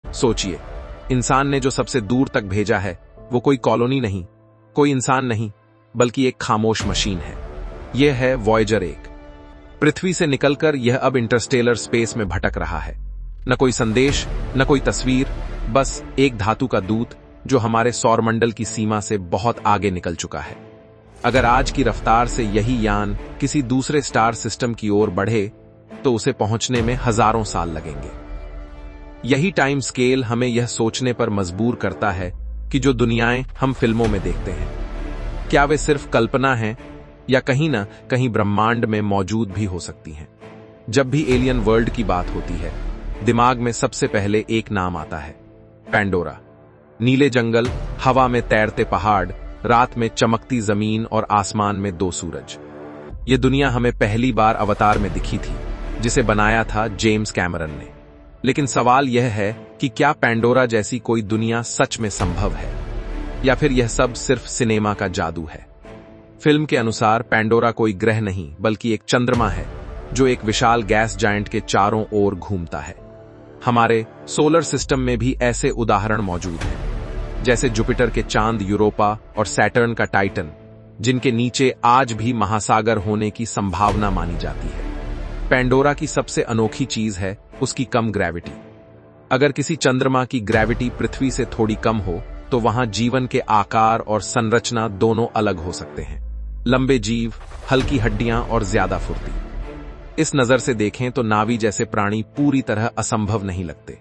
सोचिए, इंसान ने जो सबसे दूर तक भेजा है वो कोई कॉलोनी नहीं, कोई इंसान नहीं, बल्कि एक खामोश मशीन है। यह है वॉयेजर 1। पृथ्वी से निकलकर यह अब इंटरस्टेलर स्पेस में भटक रहा है। न कोई संदेश, न कोई तस्वीर, बस एक धातु का दूत जो हमारे सौरमंडल की सीमा से बहुत आगे निकल चुका है। अगर आज की रफ्तार से यही यान किसी दूसरे स्टार सिस्टम की ओर बढ़े तो उसे पहुंचने में हजारों साल लगेंगे। यही टाइम स्केल हमें यह सोचने पर मजबूर करता है कि जो दुनियाएं हम फिल्मों में देखते हैं, क्या वे सिर्फ कल्पना हैं या कहीं ना कहीं ब्रह्मांड में मौजूद भी हो सकती हैं। जब भी एलियन वर्ल्ड की बात होती है, दिमाग में सबसे पहले एक नाम आता है, पैंडोरा। नीले जंगल, हवा में तैरते पहाड़, रात में चमकती जमीन और आसमान में 2 सूरज। ये दुनिया हमें पहली बार अवतार में दिखी थी, जिसे बनाया था जेम्स कैमरन ने। लेकिन सवाल यह है कि क्या पैंडोरा जैसी कोई दुनिया सच में संभव है, या फिर यह सब सिर्फ सिनेमा का जादू है। फिल्म के अनुसार पैंडोरा कोई ग्रह नहीं, बल्कि एक चंद्रमा है जो एक विशाल गैस जायंट के चारों ओर घूमता है। हमारे सोलर सिस्टम में भी ऐसे उदाहरण मौजूद हैं, जैसे जुपिटर के चांद यूरोपा और सैटर्न का टाइटन, जिनके नीचे आज भी महासागर होने की संभावना मानी जाती है। पैंडोरा की सबसे अनोखी चीज है उसकी कम ग्रेविटी। अगर किसी चंद्रमा की ग्रेविटी पृथ्वी से थोड़ी कम हो तो वहां जीवन के आकार और संरचना दोनों अलग हो सकते हैं। लंबे जीव, हल्की हड्डियां और ज्यादा फुर्ती। इस नजर से देखें तो नावी जैसे प्राणी पूरी तरह असंभव नहीं लगते।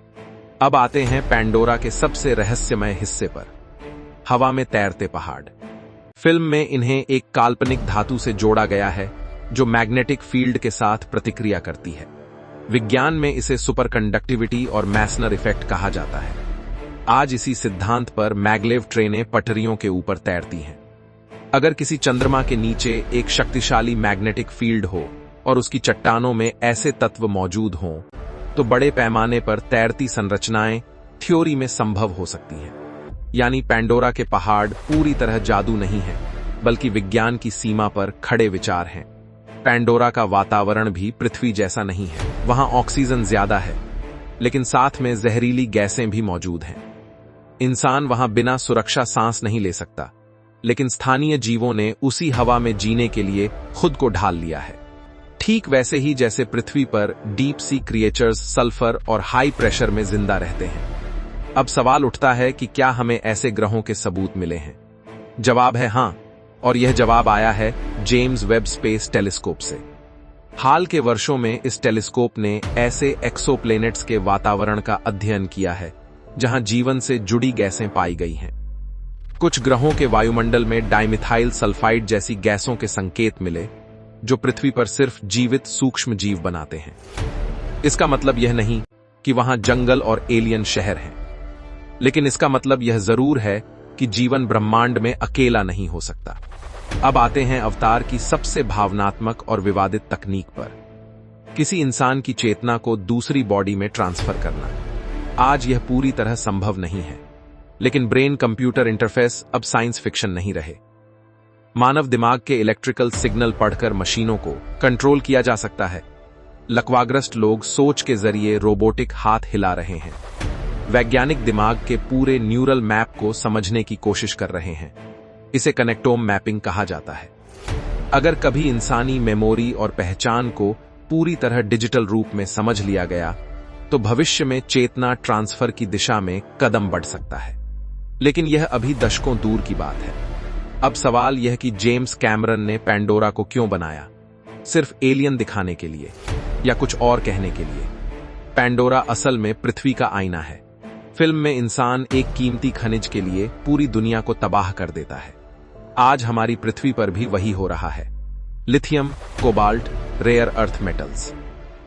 अब आते हैं पैंडोरा के सबसे रहस्यमय हिस्से पर, हवा में तैरते पहाड़। फिल्म में इन्हें एक काल्पनिक धातु से जोड़ा गया है जो मैग्नेटिक फील्ड के साथ प्रतिक्रिया करती है। विज्ञान में इसे सुपरकंडक्टिविटी और मैसनर इफेक्ट कहा जाता है। आज इसी सिद्धांत पर मैग्लेव ट्रेनें पटरियों के ऊपर तैरती हैं। अगर किसी चंद्रमा के नीचे एक शक्तिशाली मैग्नेटिक फील्ड हो और उसकी चट्टानों में ऐसे तत्व मौजूद हों, तो बड़े पैमाने पर तैरती संरचनाएं थ्योरी में संभव हो सकती हैं। यानी पैंडोरा के पहाड़ पूरी तरह जादू नहीं है, बल्कि विज्ञान की सीमा पर खड़े विचार हैं। पैंडोरा का वातावरण भी पृथ्वी जैसा नहीं है। वहां ऑक्सीजन ज्यादा है, लेकिन साथ में जहरीली गैसें भी मौजूद हैं। इंसान वहां बिना सुरक्षा सांस नहीं ले सकता, लेकिन स्थानीय जीवों ने उसी हवा में जीने के लिए खुद को ढाल लिया है। ठीक वैसे ही जैसे पृथ्वी पर डीप सी क्रिएचर्स सल्फर और हाई प्रेशर में जिंदा रहते हैं। अब सवाल उठता है कि क्या हमें ऐसे ग्रहों के सबूत मिले हैं? जवाब है हां, और यह जवाब आया है जेम्स वेब स्पेस टेलीस्कोप से। हाल के वर्षों में इस टेलीस्कोप ने ऐसे एक्सोप्लैनेट्स के वातावरण का अध्ययन किया है जहां जीवन से जुड़ी गैसें पाई गई हैं। कुछ ग्रहों के वायुमंडल में डाइमिथाइल सल्फाइड जैसी गैसों के संकेत मिले, जो पृथ्वी पर सिर्फ जीवित सूक्ष्म जीव बनाते हैं। इसका मतलब यह नहीं कि वहां जंगल और एलियन शहर हैं, लेकिन इसका मतलब यह जरूर है कि जीवन ब्रह्मांड में अकेला नहीं हो सकता। अब आते हैं अवतार की सबसे भावनात्मक और विवादित तकनीक पर, किसी इंसान की चेतना को दूसरी बॉडी में ट्रांसफर करना। आज यह पूरी तरह संभव नहीं है, लेकिन ब्रेन कंप्यूटर इंटरफेस अब साइंस फिक्शन नहीं रहे। मानव दिमाग के इलेक्ट्रिकल सिग्नल पढ़कर मशीनों को कंट्रोल किया जा सकता है। लकवाग्रस्त लोग सोच के जरिए रोबोटिक हाथ हिला रहे हैं। वैज्ञानिक दिमाग के पूरे न्यूरल मैप को समझने की कोशिश कर रहे हैं। इसे कनेक्टोम मैपिंग कहा जाता है। अगर कभी इंसानी मेमोरी और पहचान को पूरी तरह डिजिटल रूप में समझ लिया गया, तो भविष्य में चेतना ट्रांसफर की दिशा में कदम बढ़ सकता है। लेकिन यह अभी दशकों दूर की बात है। अब सवाल यह कि जेम्स कैमरन ने पैंडोरा को क्यों बनाया? सिर्फ एलियन दिखाने के लिए या कुछ और कहने के लिए? पैंडोरा असल में पृथ्वी का आईना है। फिल्म में इंसान एक कीमती खनिज के लिए पूरी दुनिया को तबाह कर देता है। आज हमारी पृथ्वी पर भी वही हो रहा है। Lithium, cobalt, rare earth metals.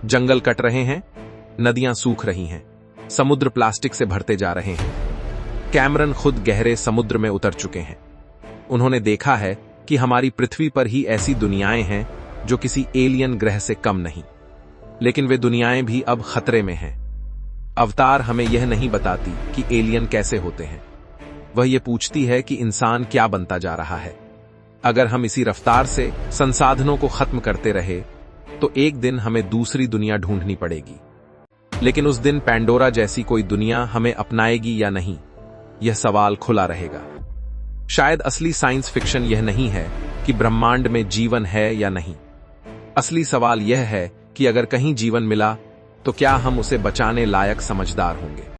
जंगल कट रहे हैं, नदियां सूख रही हैं, समुद्र प्लास्टिक से भरते जा रहे हैं। कैमरन खुद गहरे समुद्र में उतर चुके हैं। उन्होंने देखा है कि हमारी पृथ्वी पर ही ऐसी दुनियाएं हैं जो किसी एलियन ग्रह से कम नहीं, लेकिन वे दुनियाएं भी अब खतरे में हैं। अवतार हमें यह नहीं बताती कि एलियन कैसे होते हैं, वह ये पूछती है कि इंसान क्या बनता जा रहा है। अगर हम इसी रफ्तार से संसाधनों को खत्म करते रहे, तो एक दिन हमें दूसरी दुनिया ढूंढनी पड़ेगी। लेकिन उस दिन पैंडोरा जैसी कोई दुनिया हमें अपनाएगी या नहीं, यह सवाल खुला रहेगा। शायद असली साइंस फिक्शन यह नहीं है कि ब्रह्मांड में जीवन है या नहीं। असली सवाल यह है कि अगर कहीं जीवन मिला तो क्या हम उसे बचाने लायक समझदार होंगे।